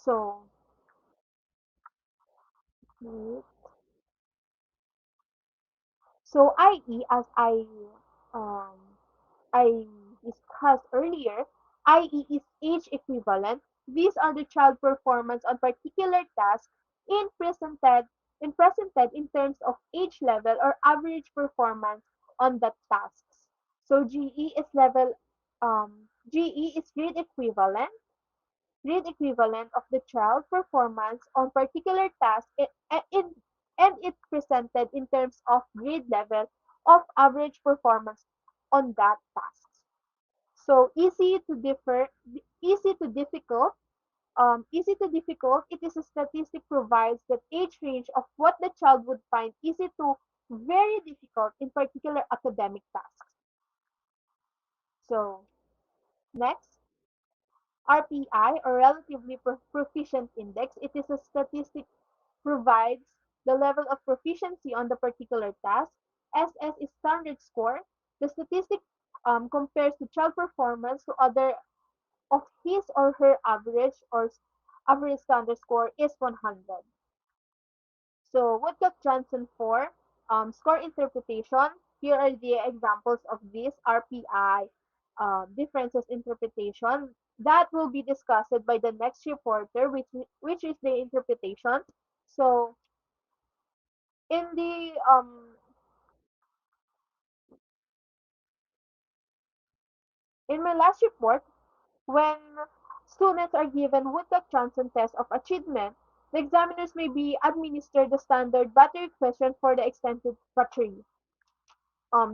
So So, i.e., as um, I discussed earlier, i.e. is age equivalent. These are the child performance on particular tasks in presented in terms of age level or average performance on that tasks. So GE is grade equivalent of the child performance on particular task and it presented in terms of grade level of average performance on that task. So easy to difficult. Easy to difficult. It is a statistic provides that age range of what the child would find easy to very difficult in particular academic tasks. So next, RPI or relatively proficient index. It is a statistic provides the level of proficiency on the particular task. SS is standard score. The statistic compares the child performance to other of his or her average standard score is 100. So Woodcock-Johnson 4, score interpretation. Here are the examples of this RPI differences interpretation that will be discussed by the next reporter, which is the interpretation. So in the in my last report, when students are given Woodcock-Johnson test of achievement, the examiners may be administered the standard battery question for the extended battery.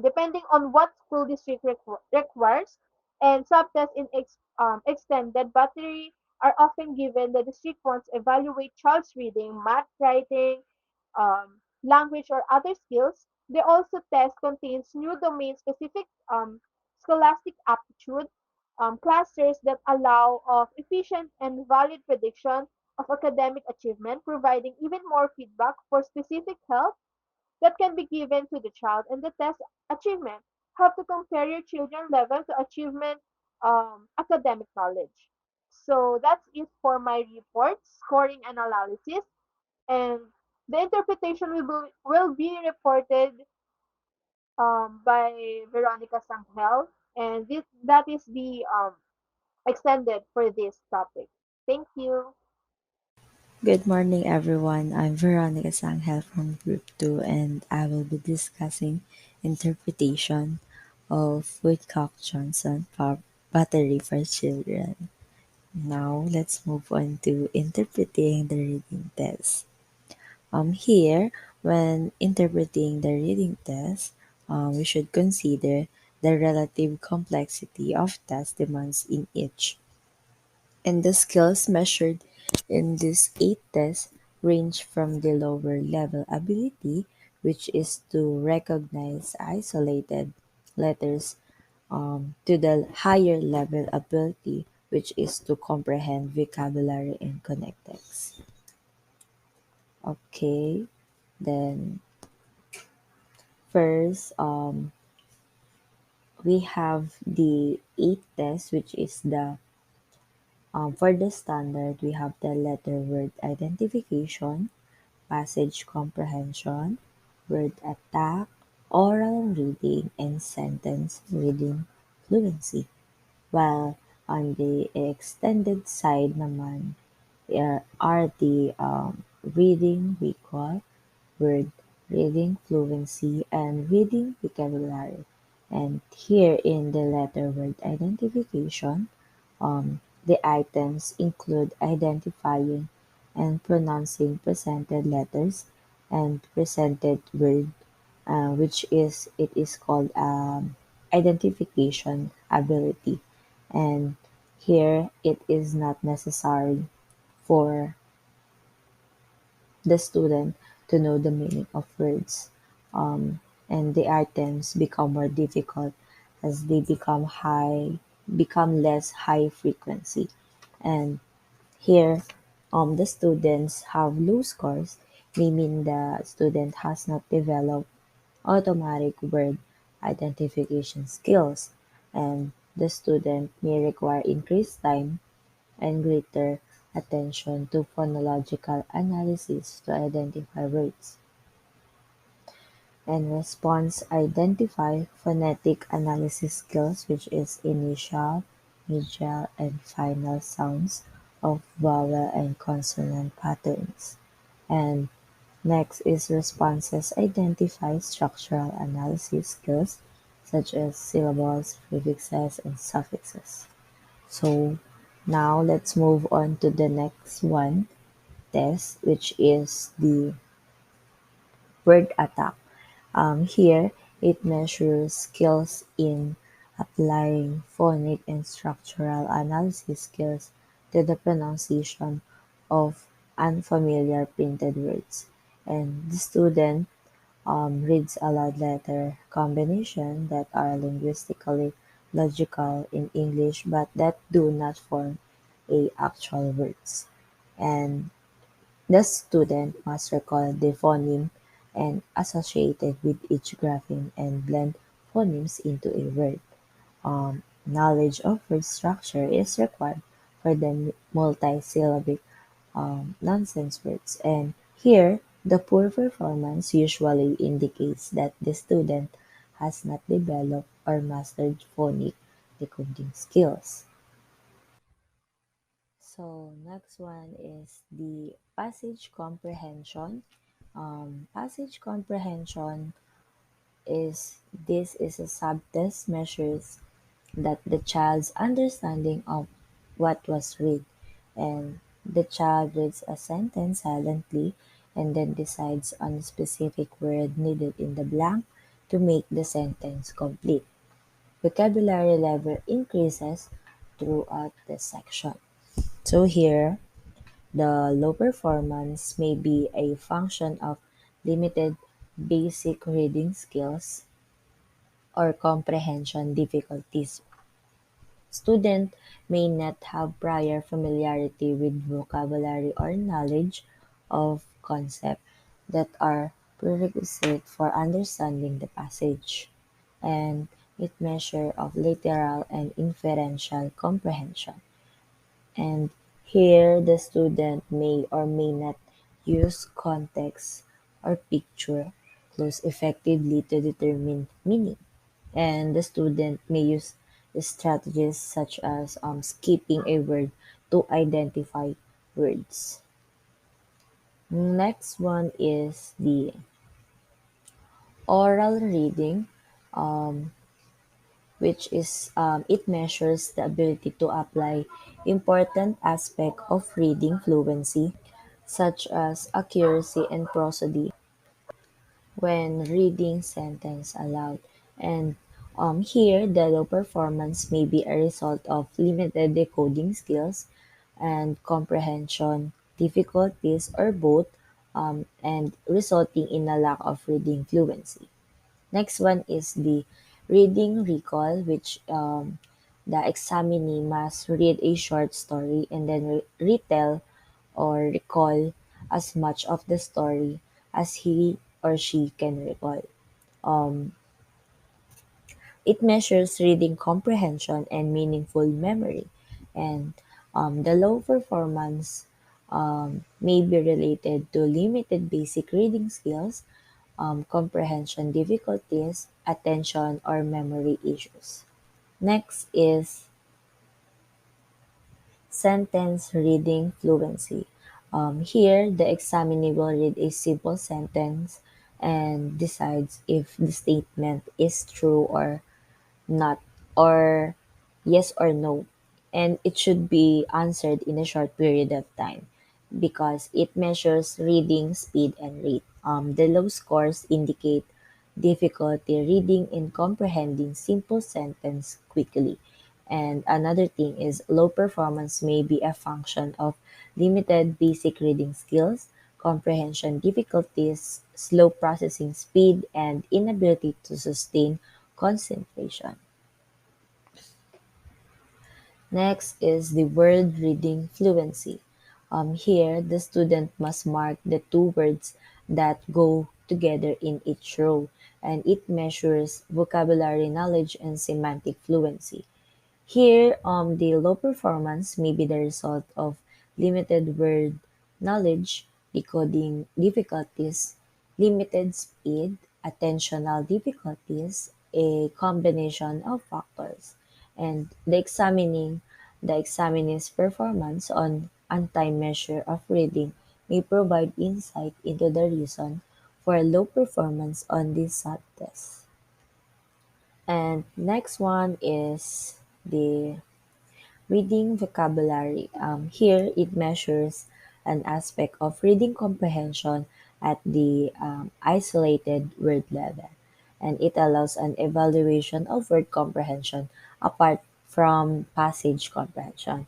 Depending on what school district requires, and subtests in extended battery are often given. The district wants to evaluate child's reading, math, writing, language, or other skills. They also test contains new domain-specific scholastic aptitude clusters that allow of efficient and valid prediction of academic achievement, providing even more feedback for specific help that can be given to the child and the test achievement. Have to compare your children level to achievement academic knowledge. So that's it for my report, scoring and analysis. And the interpretation will be reported by Veronica Sangel. And that is the extended for this topic. Thank you. Good morning, everyone. I'm Veronica Sangel from Group 2, and I will be discussing interpretation of Woodcock-Johnson Battery for Children. Now, let's move on to interpreting the reading test. Here, when interpreting the reading test, we should consider the relative complexity of test demands in each, and the skills measured in these 8 tests range from the lower level ability, which is to recognize isolated letters, to the higher level ability, which is to comprehend vocabulary and connectext. Okay, then first, we have the 8 tests, which is the for the standard, we have the letter word identification, passage comprehension, word attack, oral reading, and sentence reading fluency. While on the extended side naman, are the reading recall, word reading fluency, and reading vocabulary. And here in the letter word identification, the items include identifying and pronouncing presented letters and presented word, which is it is called identification ability. And here it is not necessary for the student to know the meaning of words. And the items become more difficult as they become less high frequency. And here, the students have low scores, meaning the student has not developed automatic word identification skills, and the student may require increased time and greater attention to phonological analysis to identify words. And response identify phonetic analysis skills, which is initial, medial, and final sounds of vowel and consonant patterns. And next is responses identify structural analysis skills such as syllables, prefixes, and suffixes. So now let's move on to the next one test, which is the word attack. Here, it measures skills in applying phonic and structural analysis skills to the pronunciation of unfamiliar printed words. And the student reads aloud letter combination that are linguistically logical in English but that do not form a actual words. And the student must recall the phoneme and associated with each grapheme and blend phonemes into a word. Knowledge of word structure is required for the multi-syllabic nonsense words, and here the poor performance usually indicates that the student has not developed or mastered phonic decoding skills. So next one is the passage comprehension. Passage comprehension is a subtest measures that the child's understanding of what was read, and the child reads a sentence silently and then decides on a specific word needed in the blank to make the sentence complete. Vocabulary level increases throughout the section. So here, the low performance may be a function of limited basic reading skills or comprehension difficulties. Students may not have prior familiarity with vocabulary or knowledge of concepts that are prerequisite for understanding the passage, and it measure of literal and inferential comprehension. And here the student may or may not use context or picture clues effectively to determine meaning. And the student may use strategies such as skipping a word to identify words. Next one is the oral reading, um, which is it measures the ability to apply important aspect of reading fluency, such as accuracy and prosody, when reading sentence aloud. And here, the low performance may be a result of limited decoding skills and comprehension difficulties or both, and resulting in a lack of reading fluency. Next one is the reading recall, which the examinee must read a short story and then retell or recall as much of the story as he or she can recall. Um, it measures reading comprehension and meaningful memory, and the low performance may be related to limited basic reading skills, comprehension difficulties, attention, or memory issues. Next is sentence reading fluency. Here, the examinee will read a simple sentence and decides if the statement is true or not, or yes or no, and it should be answered in a short period of time because it measures reading speed and rate. The low scores indicate difficulty reading and comprehending simple sentence quickly. And another thing is low performance may be a function of limited basic reading skills, comprehension difficulties, slow processing speed, and inability to sustain concentration. Next is the word reading fluency. Here, the student must mark the two words that go together in each row, and it measures vocabulary knowledge and semantic fluency. Here, the low performance may be the result of limited word knowledge, decoding difficulties, limited speed, attentional difficulties, a combination of factors, and the examinee's performance on anti-measure of reading may provide insight into the reason for low performance on this subtest. And next one is the reading vocabulary. Here, it measures an aspect of reading comprehension at the isolated word level, and it allows an evaluation of word comprehension apart from passage comprehension.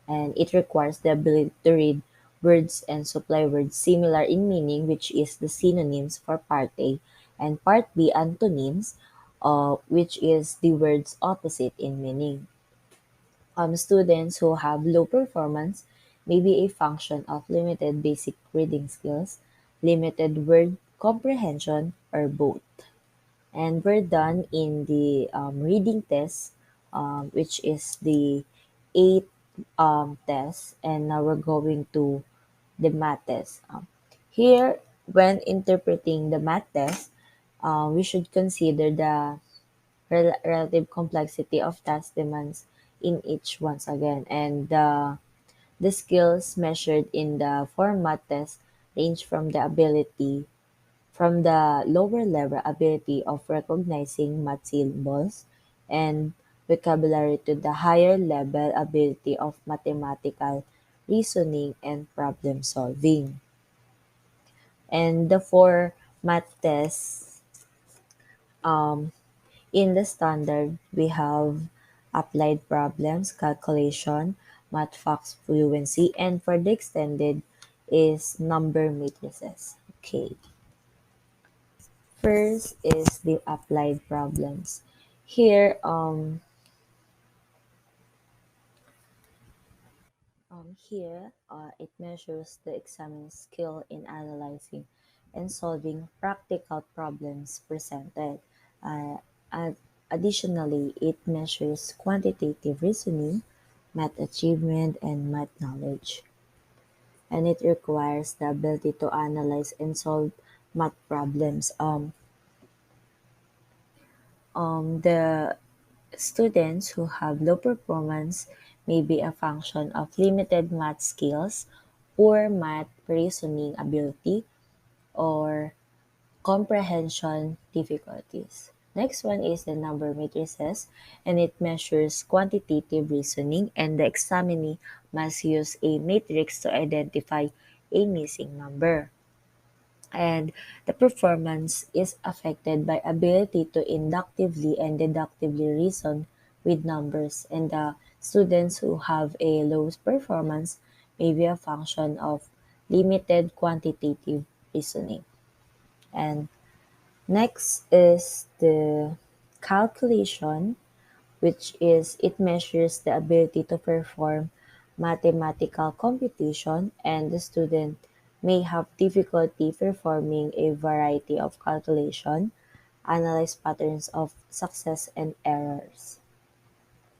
And it requires the ability to read words and supply words similar in meaning, which is the synonyms for part A, and part B antonyms, which is the words opposite in meaning. Students who have low performance may be a function of limited basic reading skills, limited word comprehension, or both. And we're done in the reading test, which is the eighth test, and now we're going to the math test. Here, when interpreting the math test, we should consider the relative complexity of task demands in each once again, and the skills measured in the format test range from the lower level ability of recognizing math symbols and vocabulary to the higher level ability of mathematical reasoning and problem solving. And the four math tests, um, in the standard, we have applied problems, calculation, math facts fluency, and for the extended is number matrices. Okay. First is the applied problems. Here, it measures the examiner's skill in analyzing and solving practical problems presented. Uh, ad- Additionally, it measures quantitative reasoning, math achievement, and math knowledge. And it requires the ability to analyze and solve math problems. The students who have low performance may be a function of limited math skills, poor math reasoning ability, or comprehension difficulties. Next one is the number matrices, and it measures quantitative reasoning, and the examinee must use a matrix to identify a missing number. And the performance is affected by ability to inductively and deductively reason with numbers, and the students who have a low performance may be a function of limited quantitative reasoning. And next is the calculation, which is it measures the ability to perform mathematical computation, and the student may have difficulty performing a variety of calculation, analyze patterns of success and errors.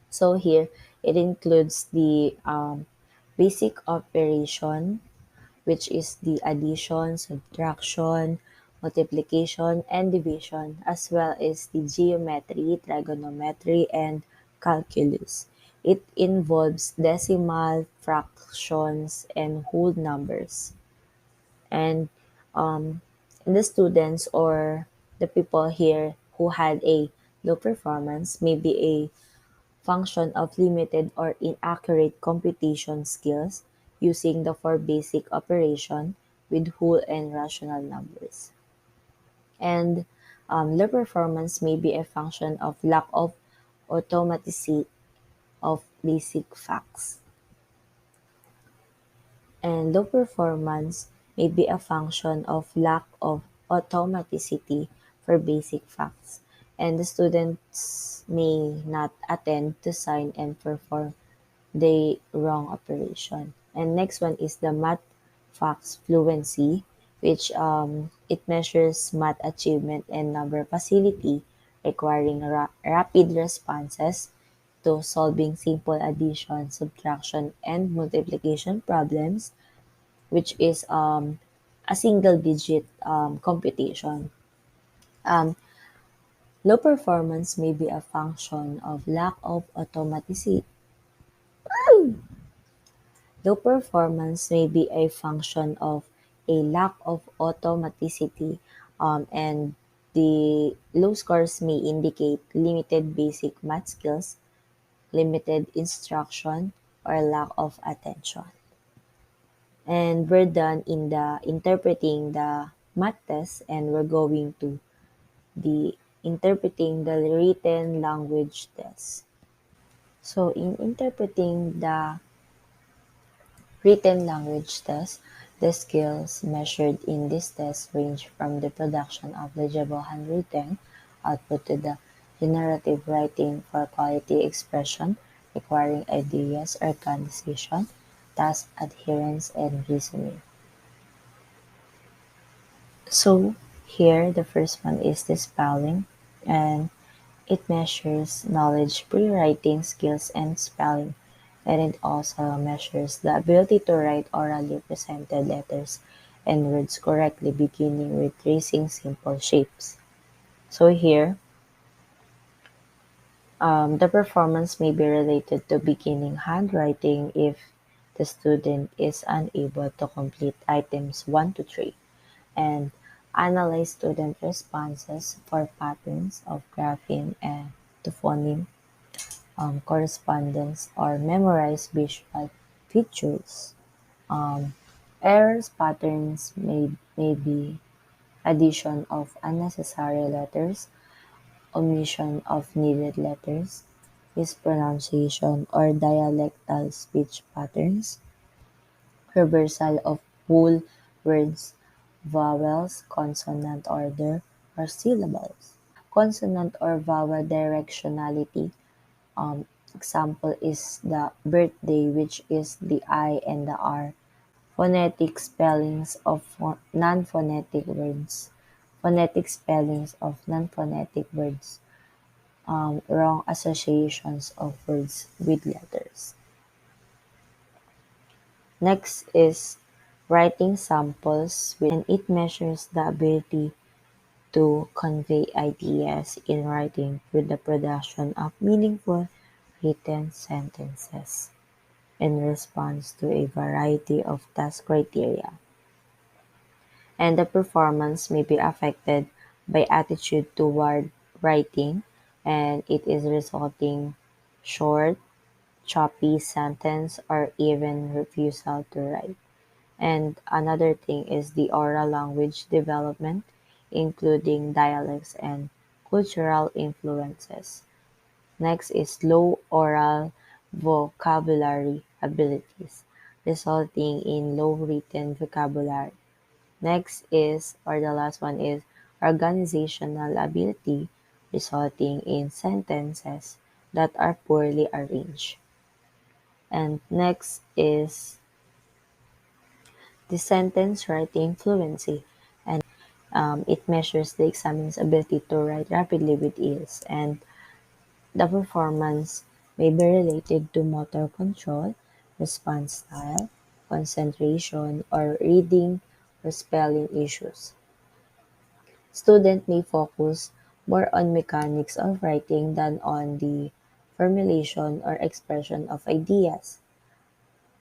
So here it includes the basic operation, which is the addition, subtraction, multiplication, and division, as well as the geometry, trigonometry, and calculus. It involves decimal, fractions, and whole numbers. And um, the students or the people here who had a low performance may be a function of limited or inaccurate computation skills using the four basic operation with whole and rational numbers. And low performance may be a function of lack of automaticity of basic facts. And low performance may be a function of lack of automaticity for basic facts. And the students may not attend to sign and perform the wrong operation. And next one is the math facts fluency, which it measures math achievement and number facility, requiring rapid responses to solving simple addition, subtraction, and multiplication problems, which is a single digit computation. Um, Low performance may be a function of lack of automaticity. Low performance may be a function of a lack of automaticity, and the low scores may indicate limited basic math skills, limited instruction, or lack of attention. And we're done in the interpreting the math test, and we're going to the interpreting the written language test. So in interpreting the written language test, the skills measured in this test range from the production of legible handwritten output to the generative writing for quality expression requiring ideas or conversation, task adherence, and reasoning. So here the first one is the spelling, and it measures knowledge pre-writing skills and spelling, and it also measures the ability to write orally presented letters and words correctly beginning with tracing simple shapes. So here, the performance may be related to beginning handwriting if the student is unable to complete items 1 to 3 and analyze student responses for patterns of grapheme and to phoneme correspondence or memorize visual features. Um, Errors patterns may be addition of unnecessary letters, omission of needed letters, mispronunciation or dialectal speech patterns, reversal of whole words, vowels, consonant order, or syllables. Consonant or vowel directionality. Example is the birthday, which is the I and the R. Phonetic spellings of non-phonetic words. Phonetic spellings of non-phonetic words. Wrong associations of words with letters. Next is writing samples, and it measures the ability to convey ideas in writing with the production of meaningful written sentences in response to a variety of task criteria. And the performance may be affected by attitude toward writing, and it is resulting short, choppy sentence or even refusal to write. And another thing is the oral language development, including dialects and cultural influences. Next is low oral vocabulary abilities, resulting in low written vocabulary. Next is, or the last one is, organizational ability, resulting in sentences that are poorly arranged. And next is the sentence writing fluency, and it measures the examiner's ability to write rapidly with ease, and the performance may be related to motor control, response style, concentration, or reading or spelling issues. Student may focus more on mechanics of writing than on the formulation or expression of ideas.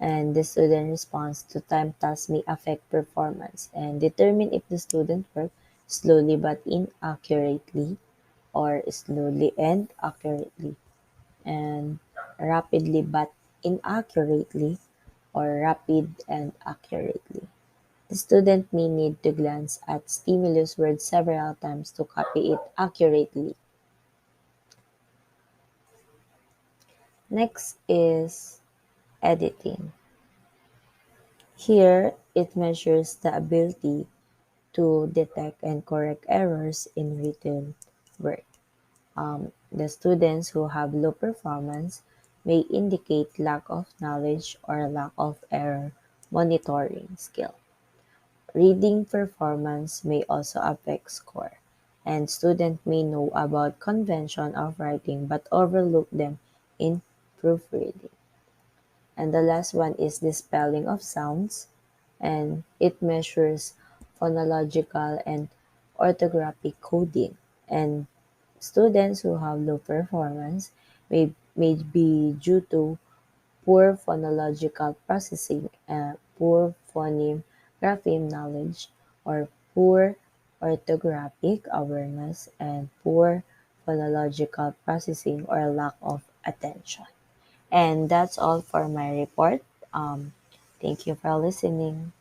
And the student response to time tasks may affect performance and determine if the student works slowly but inaccurately, or slowly and accurately, and rapidly but inaccurately, or rapid and accurately. The student may need to glance at stimulus word several times to copy it accurately. Next is editing. Here, it measures the ability to detect and correct errors in written work. The students who have low performance may indicate lack of knowledge or lack of error monitoring skill. Reading performance may also affect score, and students may know about convention of writing but overlook them in proofreading. And the last one is the spelling of sounds, and it measures phonological and orthographic coding. And students who have low performance may be due to poor phonological processing, poor phoneme grapheme knowledge, or poor orthographic awareness, and poor phonological processing or lack of attention. And that's all for my report. Um, Thank you for listening.